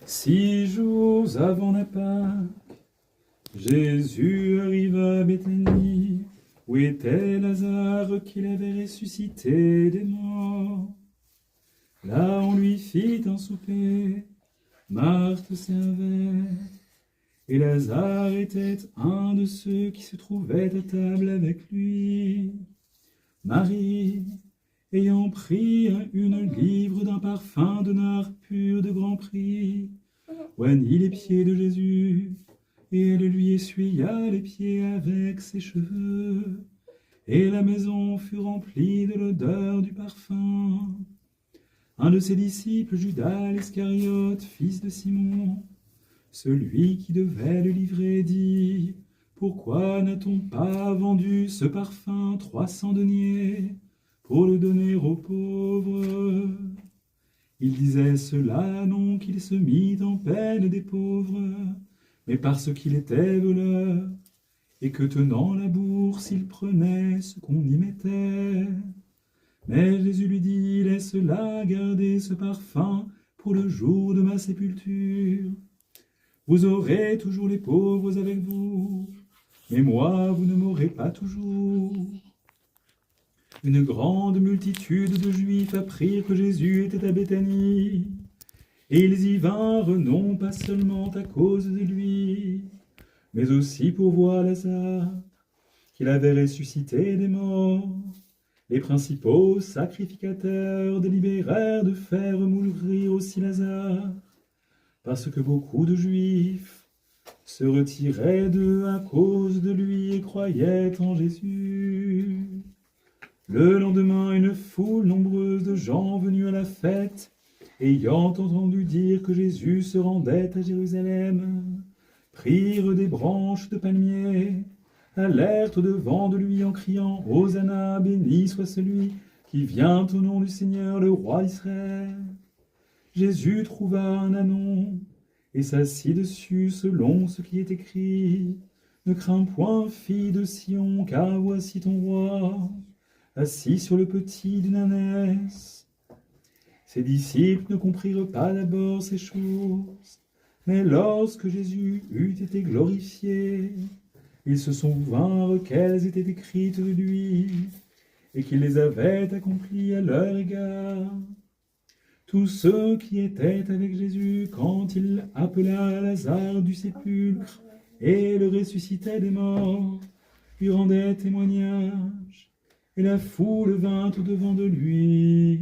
6 jours avant la Pâque, Jésus arriva à Béthanie, où était Lazare qu'il avait ressuscité des morts. Là, on lui fit un souper, Marthe servait, et Lazare était un de ceux qui se trouvaient à table avec lui. Marie, ayant pris une livre d'un parfum de nard pur de grand prix, oignit les pieds de Jésus, et elle lui essuya les pieds avec ses cheveux, et la maison fut remplie de l'odeur du parfum. Un de ses disciples, Judas l'Iscariote, fils de Simon, celui qui devait le livrer, dit: pourquoi n'a-t-on pas vendu ce parfum 300 deniers pour le donner aux pauvres? Il disait cela non qu'il se mit en peine des pauvres, mais parce qu'il était voleur, et que tenant la bourse, il prenait ce qu'on y mettait. Mais Jésus lui dit: laisse-la garder ce parfum pour le jour de ma sépulture. Vous aurez toujours les pauvres avec vous, mais moi, vous ne m'aurez pas toujours. Une grande multitude de Juifs apprirent que Jésus était à Béthanie, et ils y vinrent non pas seulement à cause de lui, mais aussi pour voir Lazare, qu'il avait ressuscité des morts. Les principaux sacrificateurs délibérèrent de faire mourir aussi Lazare, parce que beaucoup de Juifs se retiraient d'eux à cause de lui et croyaient en Jésus. Le lendemain, une foule nombreuse de gens venus à la fête, ayant entendu dire que Jésus se rendait à Jérusalem, prirent des branches de palmier, allèrent au-devant de lui en criant: Hosanna, béni soit celui qui vient au nom du Seigneur, le roi d'Israël. Jésus trouva un ânon et s'assit dessus selon ce qui est écrit: ne crains point, fille de Sion, car voici ton roi, assis sur le petit d'une ânesse. Ses disciples ne comprirent pas d'abord ces choses, mais lorsque Jésus eut été glorifié, ils se souvinrent qu'elles étaient écrites de lui, et qu'il les avait accomplies à leur égard. Tous ceux qui étaient avec Jésus quand il appela Lazare du sépulcre et le ressuscitait des morts, lui rendaient témoignage, et la foule vint au-devant de lui.